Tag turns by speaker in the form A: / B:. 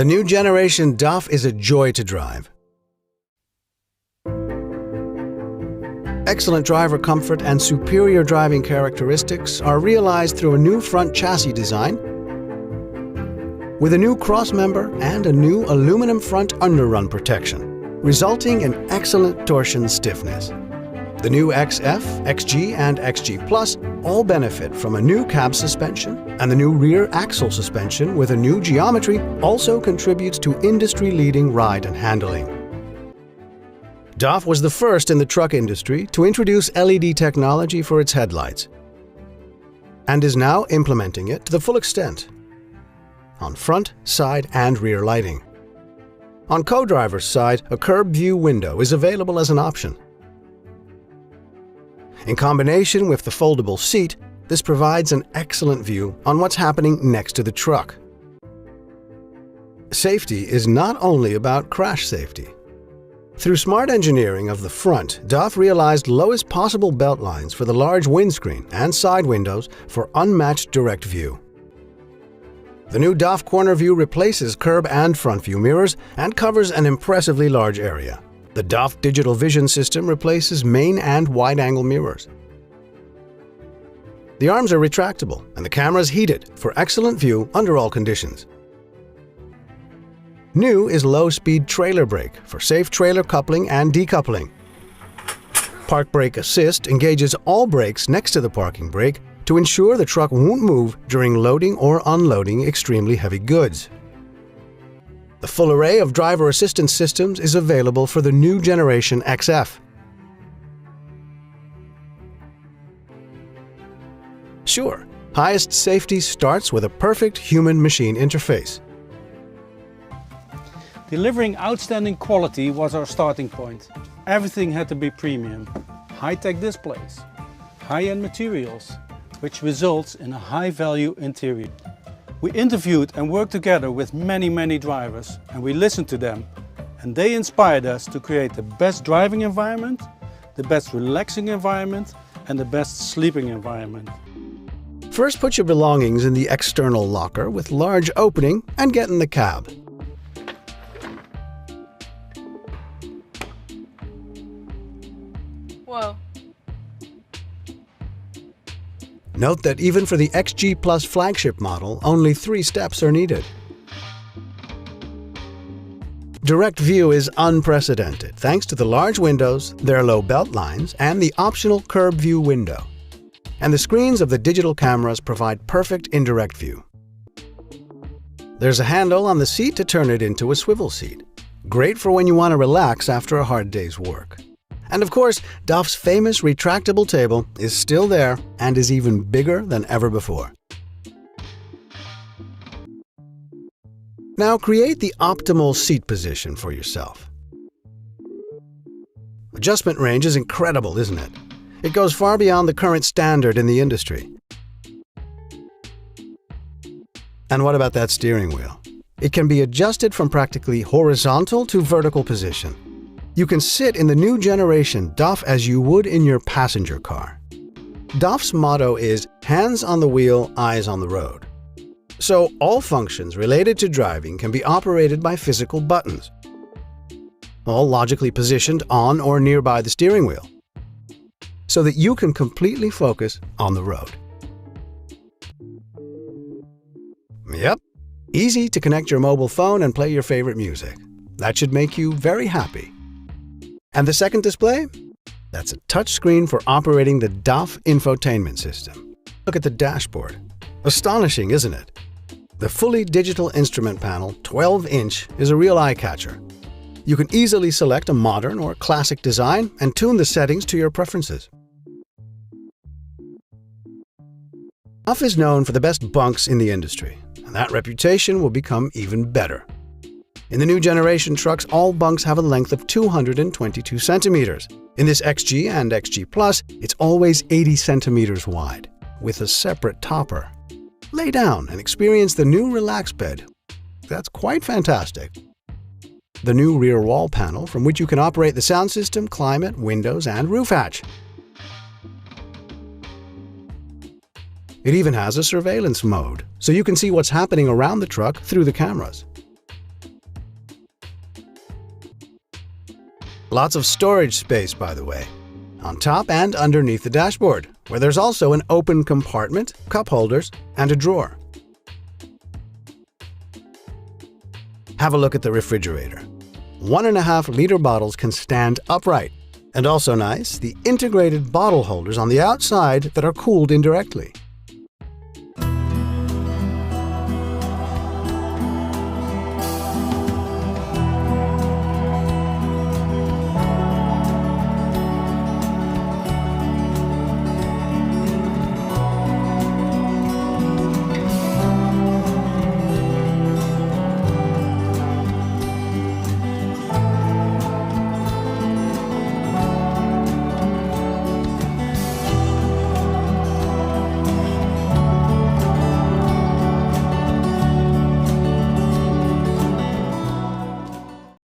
A: The new generation DAF is a joy to drive. Excellent driver comfort and superior driving characteristics are realized through a new front chassis design with a new crossmember and a new aluminum front underrun protection, resulting in excellent torsion stiffness. The new XF, XG, and XG Plus all benefit from a new cab suspension, and the new rear axle suspension with a new geometry also contributes to industry-leading ride and handling. DAF was the first in the truck industry to introduce LED technology for its headlights and is now implementing it to the full extent on front, side, and rear lighting. On co-driver's side, a curb view window is available as an option. In combination with the foldable seat, this provides an excellent view on what's happening next to the truck. Safety is not only about crash safety. Through smart engineering of the front, DAF realized lowest possible belt lines for the large windscreen and side windows for unmatched direct view. The new DAF corner view replaces curb and front view mirrors and covers an impressively large area. The DAF digital vision system replaces main and wide-angle mirrors. The arms are retractable and the camera is heated for excellent view under all conditions. New is low-speed trailer brake for safe trailer coupling and decoupling. Park brake assist engages all brakes next to the parking brake to ensure the truck won't move during loading or unloading extremely heavy goods. The full array of driver assistance systems is available for the new generation XF. Sure, highest safety starts with a perfect human-machine interface.
B: Delivering outstanding quality was our starting point. Everything had to be premium. High-tech displays, high-end materials, which results in a high-value interior. We interviewed and worked together with many drivers, and we listened to them. And they inspired us to create the best driving environment, the best relaxing environment, and the best sleeping environment.
A: First, put your belongings in the external locker with large opening and get in the cab.
C: Whoa.
A: Note that even for the XG Plus flagship model, only 3 steps are needed. Direct view is unprecedented thanks to the large windows, their low belt lines, and the optional curb view window. And the screens of the digital cameras provide perfect indirect view. There's a handle on the seat to turn it into a swivel seat. Great for when you want to relax after a hard day's work. And of course, DAF's famous retractable table is still there and is even bigger than ever before. Now create the optimal seat position for yourself. Adjustment range is incredible, isn't it? It goes far beyond the current standard in the industry. And what about that steering wheel? It can be adjusted from practically horizontal to vertical position. You can sit in the new generation DAF as you would in your passenger car. DAF's motto is hands on the wheel, eyes on the road. So all functions related to driving can be operated by physical buttons, all logically positioned on or nearby the steering wheel, so that you can completely focus on the road. Yep, easy to connect your mobile phone and play your favorite music. That should make you very happy. And the second display? That's a touchscreen for operating the DAF infotainment system. Look at the dashboard. Astonishing, isn't it? The fully digital instrument panel, 12-inch, is a real eye-catcher. You can easily select a modern or classic design and tune the settings to your preferences. DAF is known for the best bunks in the industry, and that reputation will become even better. In the new generation trucks, all bunks have a length of 222 centimeters. In this XG and XG Plus, it's always 80 centimeters wide, with a separate topper. Lay down and experience the new Relax bed. That's quite fantastic. The new rear wall panel, from which you can operate the sound system, climate, windows, and roof hatch. It even has a surveillance mode, so you can see what's happening around the truck through the cameras. Lots of storage space, by the way, on top and underneath the dashboard, where there's also an open compartment, cup holders, and a drawer. Have a look at the refrigerator. 1.5-liter bottles can stand upright. And also nice, the integrated bottle holders on the outside that are cooled indirectly.